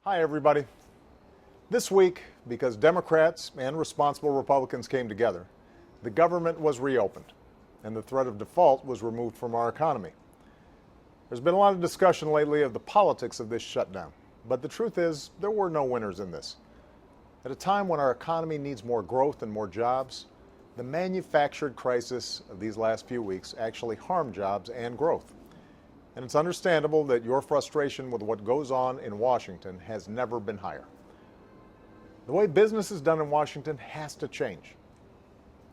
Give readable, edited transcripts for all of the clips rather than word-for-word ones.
Hi, everybody. This week, because Democrats and responsible Republicans came together, the government was reopened and the threat of default was removed from our economy. There's been a lot of discussion lately of the politics of this shutdown, but the truth is there were no winners in this. At a time when our economy needs more growth and more jobs, the manufactured crisis of these last few weeks actually harmed jobs and growth. And it's understandable that your frustration with what goes on in Washington has never been higher. The way business is done in Washington has to change.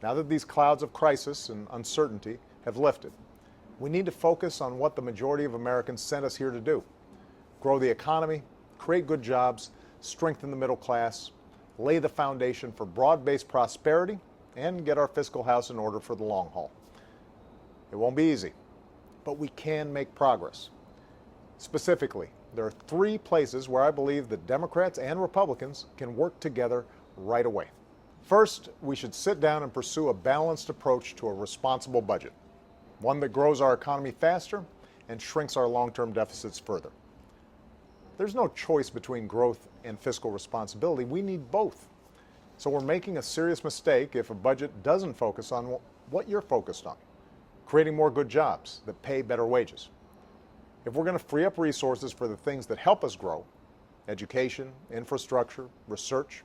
Now that these clouds of crisis and uncertainty have lifted, we need to focus on what the majority of Americans sent us here to do: grow the economy, create good jobs, strengthen the middle class, lay the foundation for broad-based prosperity, and get our fiscal house in order for the long haul. It won't be easy, but we can make progress. Specifically, there are 3 places where I believe that Democrats and Republicans can work together right away. First, we should sit down and pursue a balanced approach to a responsible budget, one that grows our economy faster and shrinks our long-term deficits further. There's no choice between growth and fiscal responsibility. We need both. So we're making a serious mistake if a budget doesn't focus on what you're focused on: creating more good jobs that pay better wages. If we're going to free up resources for the things that help us grow, education, infrastructure, research,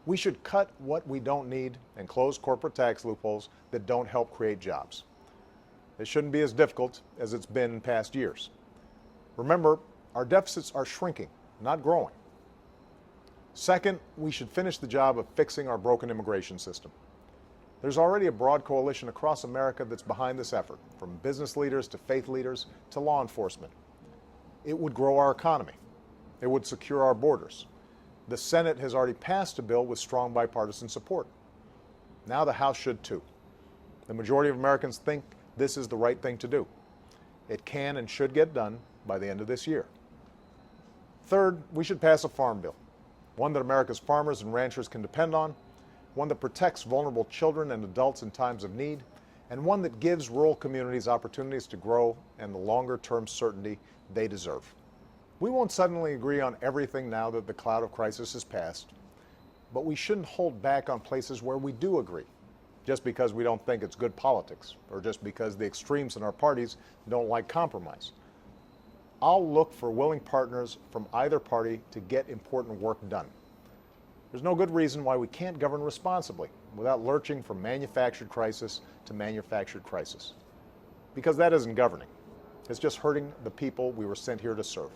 we should cut what we don't need and close corporate tax loopholes that don't help create jobs. It shouldn't be as difficult as it's been in past years. Remember, our deficits are shrinking, not growing. Second, we should finish the job of fixing our broken immigration system. There's already a broad coalition across America that's behind this effort, from business leaders to faith leaders to law enforcement. It would grow our economy. It would secure our borders. The Senate has already passed a bill with strong bipartisan support. Now the House should too. The majority of Americans think this is the right thing to do. It can and should get done by the end of this year. Third, we should pass a farm bill, one that America's farmers and ranchers can depend on, one that protects vulnerable children and adults in times of need, and one that gives rural communities opportunities to grow and the longer-term certainty they deserve. We won't suddenly agree on everything now that the cloud of crisis has passed, but we shouldn't hold back on places where we do agree, just because we don't think it's good politics, or just because the extremes in our parties don't like compromise. I'll look for willing partners from either party to get important work done. There's no good reason why we can't govern responsibly without lurching from manufactured crisis to manufactured crisis. Because that isn't governing. It's just hurting the people we were sent here to serve.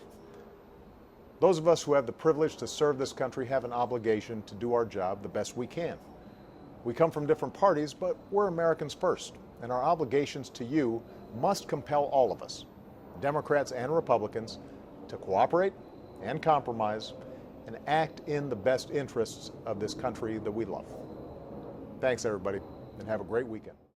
Those of us who have the privilege to serve this country have an obligation to do our job the best we can. We come from different parties, but we're Americans first, and our obligations to you must compel all of us, Democrats and Republicans, to cooperate and compromise and act in the best interests of this country that we love. Thanks, everybody, and have a great weekend.